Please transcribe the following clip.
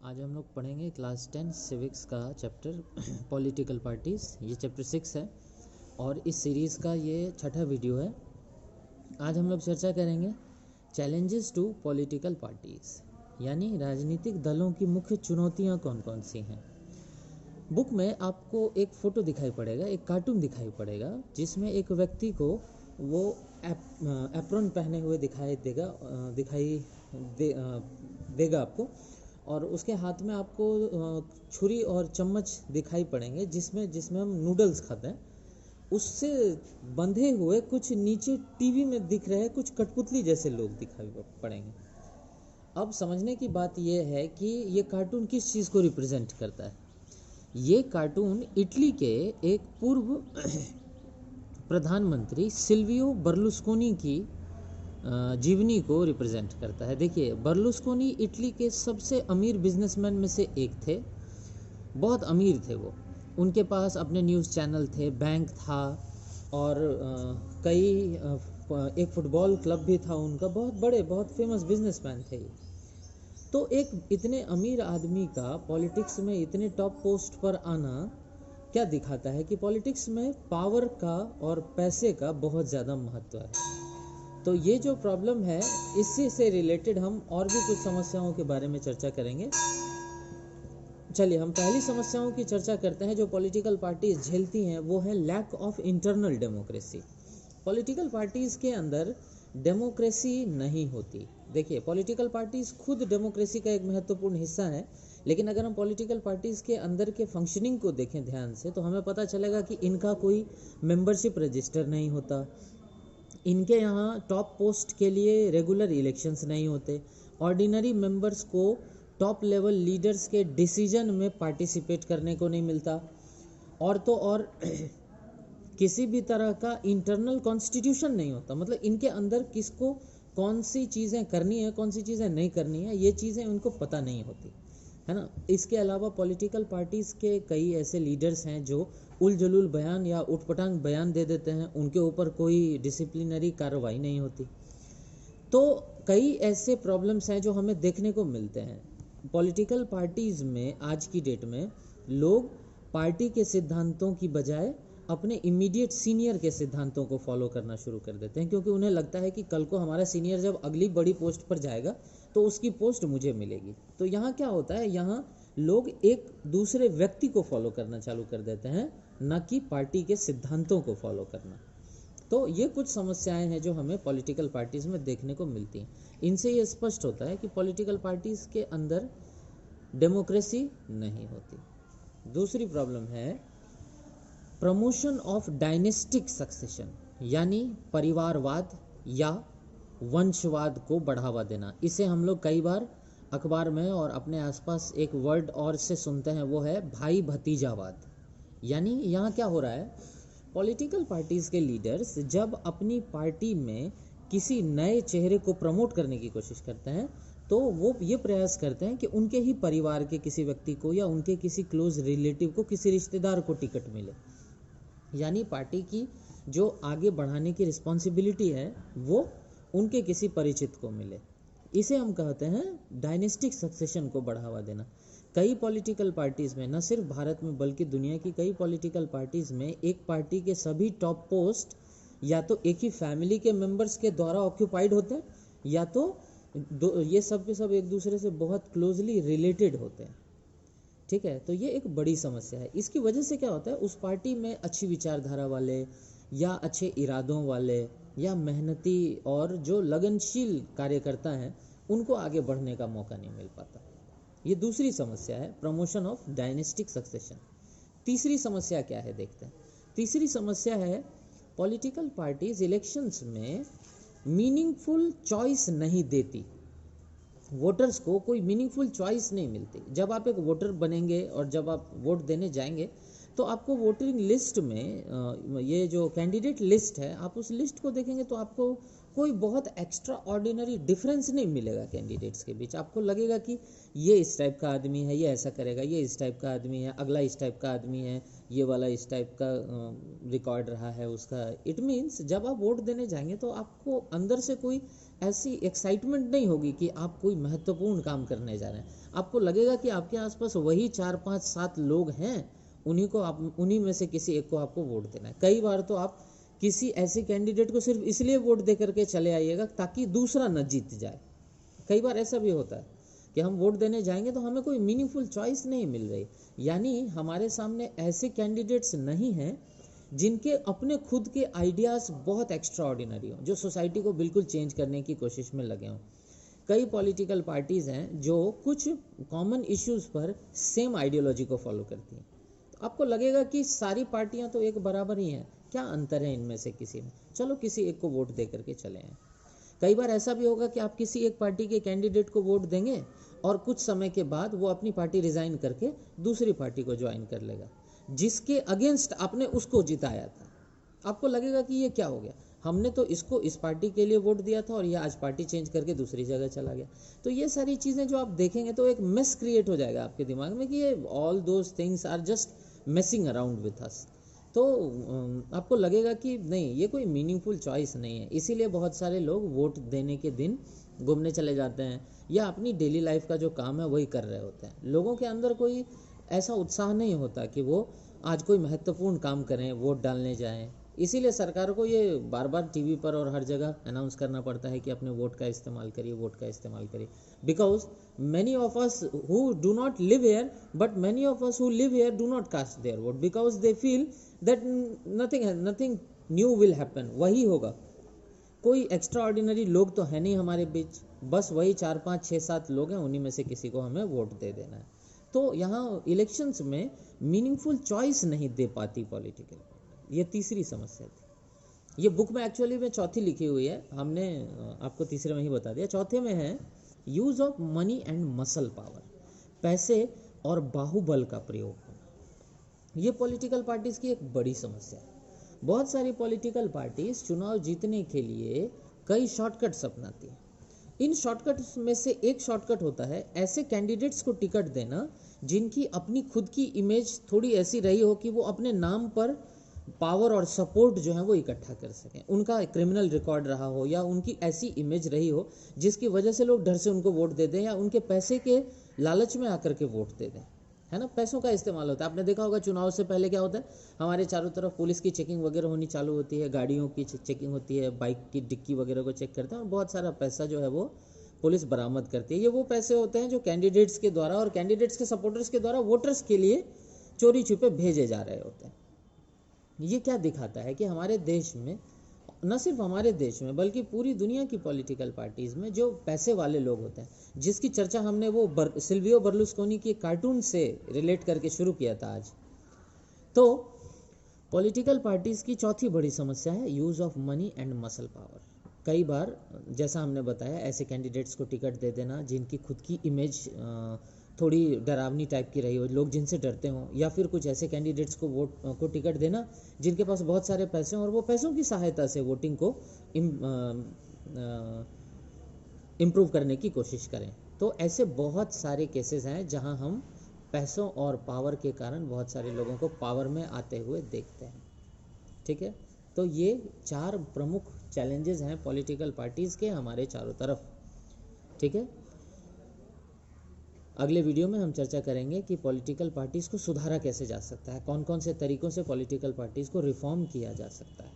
आज हम लोग पढ़ेंगे क्लास 10 सिविक्स का चैप्टर पॉलिटिकल पार्टीज़। ये चैप्टर 6 है और इस सीरीज़ का ये छठा वीडियो है। आज हम लोग चर्चा करेंगे चैलेंजेस टू पॉलिटिकल पार्टीज़, यानी राजनीतिक दलों की मुख्य चुनौतियां कौन कौन सी हैं। बुक में आपको एक फ़ोटो दिखाई पड़ेगा, एक कार्टून दिखाई पड़ेगा, जिसमें एक व्यक्ति को वो एप्रॉन पहने हुए दिखाई देगा आपको, और उसके हाथ में आपको छुरी और चम्मच दिखाई पड़ेंगे जिसमें हम नूडल्स खाते हैं। उससे बंधे हुए कुछ नीचे टीवी में दिख रहे कुछ कठपुतली जैसे लोग दिखाई पड़ेंगे। अब समझने की बात यह है कि ये कार्टून किस चीज़ को रिप्रेजेंट करता है। ये कार्टून इटली के एक पूर्व प्रधानमंत्री सिल्वियो बर्लुस्कोनी की जीवनी को रिप्रेजेंट करता है। देखिए, बर्लुस्कोनी इटली के सबसे अमीर बिजनेसमैन में से एक थे। बहुत अमीर थे वो। उनके पास अपने न्यूज़ चैनल थे, बैंक था और एक फुटबॉल क्लब भी था उनका। बहुत फेमस बिजनेसमैन थे ये। तो एक इतने अमीर आदमी का पॉलिटिक्स में इतने टॉप पोस्ट पर आना क्या दिखाता है कि पॉलिटिक्स में पावर का और पैसे का बहुत ज़्यादा महत्व है। तो ये जो प्रॉब्लम है, इससे से रिलेटेड हम और भी कुछ समस्याओं के बारे में चर्चा करेंगे। चलिए, हम पहली समस्याओं की चर्चा करते हैं जो पॉलिटिकल पार्टीज झेलती हैं। वो है lack of internal democracy. Political parties के अंदर डेमोक्रेसी नहीं होती। देखिए, पॉलिटिकल पार्टीज खुद डेमोक्रेसी का एक महत्वपूर्ण हिस्सा है, लेकिन अगर हम पॉलिटिकल पार्टीज के अंदर के फंक्शनिंग को देखें ध्यान से, तो हमें पता चलेगा कि इनका कोई मेंबरशिप रजिस्टर नहीं होता, इनके यहाँ टॉप पोस्ट के लिए रेगुलर इलेक्शंस नहीं होते, ऑर्डिनरी मेंबर्स को टॉप लेवल लीडर्स के डिसीजन में पार्टिसिपेट करने को नहीं मिलता, और तो और किसी भी तरह का इंटरनल कॉन्स्टिट्यूशन नहीं होता। मतलब इनके अंदर किसको कौन सी चीज़ें करनी है, कौन सी चीज़ें नहीं करनी है, ये चीज़ें उनको पता नहीं होती, है ना। इसके अलावा पॉलिटिकल पार्टीज़ के कई ऐसे लीडर्स हैं जो उलझुल बयान या उटपटांग बयान दे देते हैं, उनके ऊपर कोई डिसिप्लिनरी कार्रवाई नहीं होती। तो कई ऐसे प्रॉब्लम्स हैं जो हमें देखने को मिलते हैं पॉलिटिकल पार्टीज़ में। आज की डेट में लोग पार्टी के सिद्धांतों की बजाय अपने इमीडिएट सीनियर के सिद्धांतों को फॉलो करना शुरू कर देते हैं, क्योंकि उन्हें लगता है कि कल को हमारा सीनियर जब अगली बड़ी पोस्ट पर जाएगा तो उसकी पोस्ट मुझे मिलेगी। तो यहाँ क्या होता है, यहाँ लोग एक दूसरे व्यक्ति को फॉलो करना चालू कर देते हैं, न कि पार्टी के सिद्धांतों को फॉलो करना। तो ये कुछ समस्याएं हैं जो हमें पॉलिटिकल पार्टीज़ में देखने को मिलती हैं। इनसे ये स्पष्ट होता है कि पॉलिटिकल पार्टीज़ के अंदर डेमोक्रेसी नहीं होती। दूसरी प्रॉब्लम है प्रमोशन ऑफ डायनेस्टिक सक्सेशन, यानी परिवारवाद या वंशवाद को बढ़ावा देना। इसे हम लोग कई बार अखबार में और अपने आसपास एक वर्ड और से सुनते हैं, वो है भाई भतीजावाद। यानी यहाँ क्या हो रहा है, पॉलिटिकल पार्टीज़ के लीडर्स जब अपनी पार्टी में किसी नए चेहरे को प्रमोट करने की कोशिश करते हैं, तो वो ये प्रयास करते हैं कि उनके ही परिवार के किसी व्यक्ति को या उनके किसी क्लोज रिलेटिव को, किसी रिश्तेदार को टिकट मिले। यानी पार्टी की जो आगे बढ़ाने की रिस्पॉन्सिबिलिटी है वो उनके किसी परिचित को मिले। इसे हम कहते हैं डायनेस्टिक सक्सेशन को बढ़ावा देना। कई पॉलिटिकल पार्टीज़ में, न सिर्फ भारत में बल्कि दुनिया की कई पॉलिटिकल पार्टीज़ में, एक पार्टी के सभी टॉप पोस्ट या तो एक ही फैमिली के मेंबर्स के द्वारा ऑक्यूपाइड होते हैं, या तो ये सब के सब एक दूसरे से बहुत क्लोजली रिलेटेड होते हैं। ठीक है, तो ये एक बड़ी समस्या है। इसकी वजह से क्या होता है, उस पार्टी में अच्छी विचारधारा वाले या अच्छे इरादों वाले या मेहनती और जो लगनशील कार्यकर्ता हैं, उनको आगे बढ़ने का मौका नहीं मिल पाता। ये दूसरी समस्या है, प्रमोशन ऑफ डायनेस्टिक सक्सेशन। तीसरी समस्या क्या है, देखते हैं। तीसरी समस्या है पॉलिटिकल पार्टीज इलेक्शंस में मीनिंगफुल चॉइस नहीं देती। वोटर्स को कोई मीनिंगफुल चॉइस नहीं मिलती। जब आप एक वोटर बनेंगे और जब आप वोट देने जाएंगे, तो आपको वोटिंग लिस्ट में ये जो कैंडिडेट लिस्ट है, आप उस लिस्ट को देखेंगे तो आपको कोई बहुत एक्स्ट्रा ऑर्डिनरी डिफरेंस नहीं मिलेगा कैंडिडेट्स के बीच। आपको लगेगा कि ये इस टाइप का आदमी है, ये ऐसा करेगा, ये इस टाइप का आदमी है, अगला इस टाइप का आदमी है, ये वाला इस टाइप का रिकॉर्ड रहा है उसका। इट मीन्स जब आप वोट देने जाएंगे तो आपको अंदर से कोई ऐसी एक्साइटमेंट नहीं होगी कि आप कोई महत्वपूर्ण काम करने जा रहे हैं। आपको लगेगा कि आपके आसपास वही 4 5 7 लोग हैं, उन्हीं में से किसी एक को आपको वोट देना है। कई बार तो आप किसी ऐसे कैंडिडेट को सिर्फ इसलिए वोट दे करके चले आइएगा ताकि दूसरा न जीत जाए। कई बार ऐसा भी होता है कि हम वोट देने जाएंगे तो हमें कोई मीनिंगफुल चॉइस नहीं मिल रही, यानी हमारे सामने ऐसे कैंडिडेट्स नहीं हैं जिनके अपने खुद के आइडियाज़ बहुत एक्स्ट्रा ऑर्डिनरी हों, जो सोसाइटी को बिल्कुल चेंज करने की कोशिश में लगे हों। कई पॉलिटिकल पार्टीज़ हैं जो कुछ कॉमन इश्यूज़ पर सेम आइडियोलॉजी को फॉलो करती हैं। तो आपको लगेगा कि सारी पार्टियां तो एक बराबर ही हैं, क्या अंतर है इनमें से किसी में, चलो किसी एक को वोट दे करके चले हैं। कई बार ऐसा भी होगा कि आप किसी एक पार्टी के कैंडिडेट को वोट देंगे और कुछ समय के बाद वो अपनी पार्टी रिज़ाइन करके दूसरी पार्टी को ज्वाइन कर लेगा, जिसके अगेंस्ट आपने उसको जिताया था। आपको लगेगा कि ये क्या हो गया, हमने तो इसको इस पार्टी के लिए वोट दिया था और ये आज पार्टी चेंज करके दूसरी जगह चला गया। तो ये सारी चीज़ें जो आप देखेंगे तो एक मेस क्रिएट हो जाएगा आपके दिमाग में कि ये all those things are just messing around with us. तो आपको लगेगा कि नहीं, ये कोई मीनिंगफुल चॉइस नहीं है। इसीलिए बहुत सारे लोग वोट देने के दिन घूमने चले जाते हैं या अपनी डेली लाइफ का जो काम है वही कर रहे होते हैं। लोगों के अंदर कोई ऐसा उत्साह नहीं होता कि वो आज कोई महत्वपूर्ण काम करें, वोट डालने जाएं। इसीलिए सरकार को ये बार बार टीवी पर और हर जगह अनाउंस करना पड़ता है कि अपने वोट का इस्तेमाल करिए, वोट का इस्तेमाल करिए। Because many of us who do not live here, but many of us who live here do not cast their vote because they feel that nothing new will happen। वही होगा, कोई extra ordinary लोग तो है नहीं हमारे बीच, बस वही 4 5 6 7 लोग हैं, उन्हीं में से किसी को हमें वोट दे देना है। तो यहाँ इलेक्शंस में मीनिंगफुल चॉइस नहीं दे पाती पॉलिटिकल, ये तीसरी समस्या थी। ये बुक में एक्चुअली में चौथी लिखी हुई है, हमने आपको तीसरे में ही बता दिया। चौथे में है use of money and muscle power, पैसे और बाहुबल का प्रयोग होना। ये पॉलिटिकल पार्टीज की एक बड़ी समस्या है। बहुत सारी पॉलिटिकल पार्टीज चुनाव जीतने के लिए कई शॉर्टकट्स अपनाती हैं। इन शॉर्टकट्स में से एक शॉर्टकट होता है ऐसे कैंडिडेट्स को टिकट देना जिनकी अपनी खुद की इमेज थोड़ी ऐसी रही हो कि वो अपने नाम पर पावर और सपोर्ट जो है वो इकट्ठा कर सकें। उनका क्रिमिनल रिकॉर्ड रहा हो या उनकी ऐसी इमेज रही हो जिसकी वजह से लोग डर से उनको वोट दे दें या उनके पैसे के लालच में आकर के वोट दे दें, है ना। पैसों का इस्तेमाल होता है। आपने देखा होगा चुनाव से पहले क्या होता है, हमारे चारों तरफ पुलिस की चेकिंग वगैरह होनी चालू होती है, गाड़ियों की चेकिंग होती है, बाइक की डिक्की वगैरह को चेक करते हैं और बहुत सारा पैसा जो है वो पुलिस बरामद करती है। ये वो पैसे होते हैं जो कैंडिडेट्स के द्वारा और कैंडिडेट्स के सपोर्टर्स के द्वारा वोटर्स के लिए चोरी छुपे भेजे जा रहे होते हैं। ये क्या दिखाता है कि हमारे देश में, न सिर्फ हमारे देश में बल्कि पूरी दुनिया की पॉलिटिकल पार्टीज़ में जो पैसे वाले लोग होते हैं, जिसकी चर्चा हमने वो सिल्वियो बर्लुस्कोनी की कार्टून से रिलेट करके शुरू किया था आज। तो पॉलिटिकल पार्टीज़ की चौथी बड़ी समस्या है use of money and muscle power. कई बार जैसा हमने बताया ऐसे कैंडिडेट्स को टिकट दे देना जिनकी खुद की इमेज थोड़ी डरावनी टाइप की रही हो, लोग जिनसे डरते हों, या फिर कुछ ऐसे कैंडिडेट्स को वोट को टिकट देना जिनके पास बहुत सारे पैसे हों और वो पैसों की सहायता से वोटिंग को इम्प्रूव करने की कोशिश करें। तो ऐसे बहुत सारे केसेस हैं जहां हम पैसों और पावर के कारण बहुत सारे लोगों को पावर में आते हुए देखते हैं। ठीक है, तो ये 4 प्रमुख चैलेंजेस हैं पॉलिटिकल पार्टीज़ के हमारे चारों तरफ। ठीक है, अगले वीडियो में हम चर्चा करेंगे कि पॉलिटिकल पार्टीज़ को सुधारा कैसे जा सकता है, कौन कौन से तरीक़ों से पॉलिटिकल पार्टीज़ को रिफॉर्म किया जा सकता है।